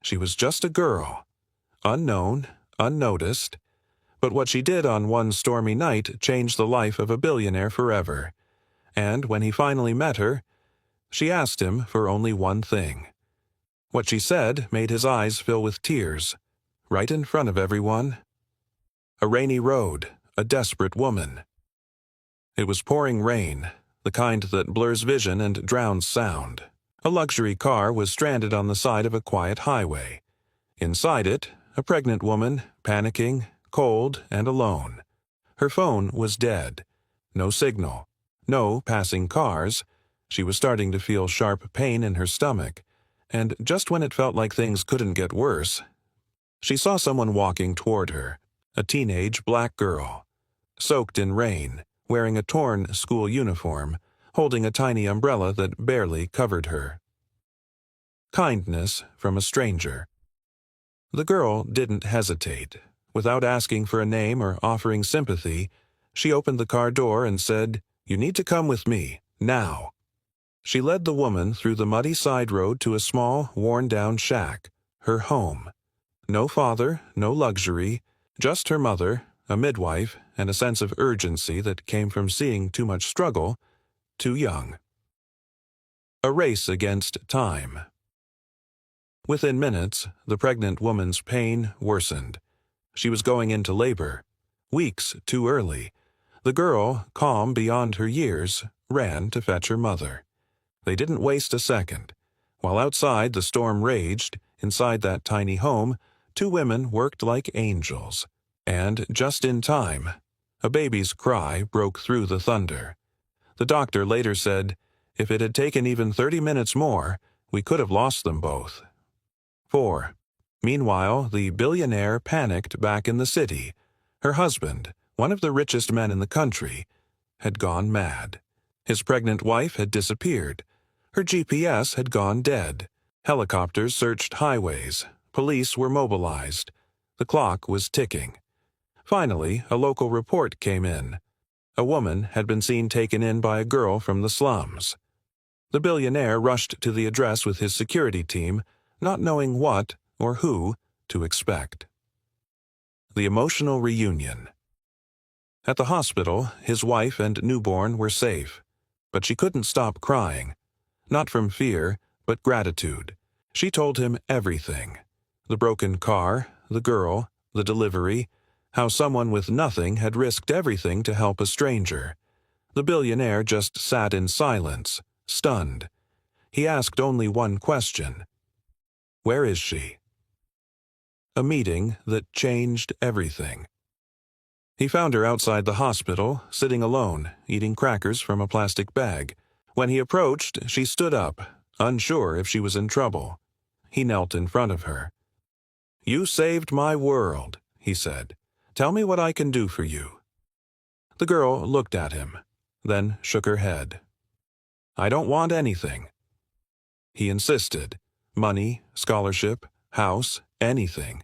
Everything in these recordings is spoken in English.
She was just a girl, unknown, unnoticed, but what she did on one stormy night changed the life of a billionaire forever. And when he finally met her, she asked him for only one thing. What she said made his eyes fill with tears, right in front of everyone. A rainy road, a desperate woman. It was pouring rain, the kind that blurs vision and drowns sound. A luxury car was stranded on the side of a quiet highway. Inside it, a pregnant woman, panicking, cold, and alone. Her phone was dead. No signal. No passing cars. She was starting to feel sharp pain in her stomach, and just when it felt like things couldn't get worse, she saw someone walking toward her, a teenage black girl, soaked in rain, wearing a torn school uniform, holding a tiny umbrella that barely covered her. Kindness from a stranger. The girl didn't hesitate. Without asking for a name or offering sympathy, she opened the car door and said, "You need to come with me, now." She led the woman through the muddy side road to a small, worn-down shack, her home. No father, no luxury, just her mother, a midwife, and a sense of urgency that came from seeing too much struggle, too young. A race against time. Within minutes, the pregnant woman's pain worsened. She was going into labor. Weeks too early. The girl, calm beyond her years, ran to fetch her mother. They didn't waste a second. While outside the storm raged, inside that tiny home, two women worked like angels. And just in time, a baby's cry broke through the thunder. The doctor later said, "If it had taken even 30 minutes more, we could have lost them both." 4. Meanwhile, the billionaire panicked back in the city. Her husband, one of the richest men in the country, had gone mad. His pregnant wife had disappeared. Her GPS had gone dead. Helicopters searched highways. Police were mobilized. The clock was ticking. Finally, a local report came in. A woman had been seen taken in by a girl from the slums. The billionaire rushed to the address with his security team, not knowing what or who to expect. The emotional reunion. At the hospital, his wife and newborn were safe, but she couldn't stop crying. Not from fear, but gratitude. She told him everything. The broken car, the girl, the delivery, how someone with nothing had risked everything to help a stranger. The billionaire just sat in silence, stunned. He asked only one question. "Where is she?" A meeting that changed everything. He found her outside the hospital, sitting alone, eating crackers from a plastic bag. When he approached, she stood up, unsure if she was in trouble. He knelt in front of her. "You saved my world," he said. "Tell me what I can do for you." The girl looked at him, then shook her head. "I don't want anything." He insisted. Money, scholarship, house, anything.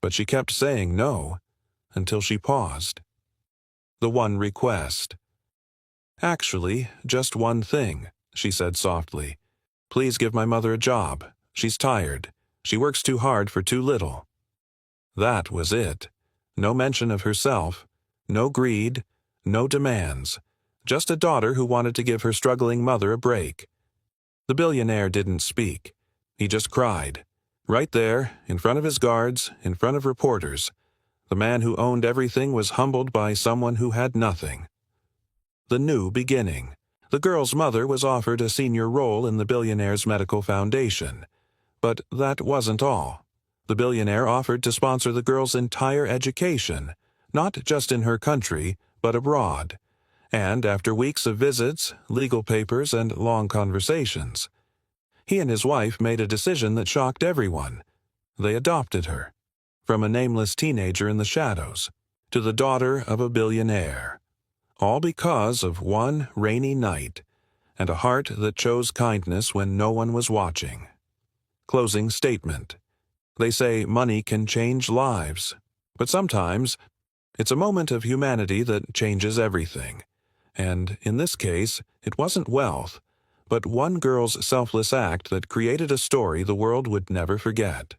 But she kept saying no, until she paused. The one request. "Actually, just one thing," she said softly. "Please give my mother a job. She's tired. She works too hard for too little." That was it. No mention of herself, no greed, no demands. Just a daughter who wanted to give her struggling mother a break. The billionaire didn't speak. He just cried. Right there, in front of his guards, in front of reporters. The man who owned everything was humbled by someone who had nothing. The new beginning. The girl's mother was offered a senior role in the billionaire's medical foundation. But that wasn't all. The billionaire offered to sponsor the girl's entire education, not just in her country, but abroad. And after weeks of visits, legal papers, and long conversations, he and his wife made a decision that shocked everyone. They adopted her. From a nameless teenager in the shadows, to the daughter of a billionaire. All because of one rainy night, and a heart that chose kindness when no one was watching. Closing statement. They say money can change lives, but sometimes it's a moment of humanity that changes everything. And in this case, it wasn't wealth, but one girl's selfless act that created a story the world would never forget.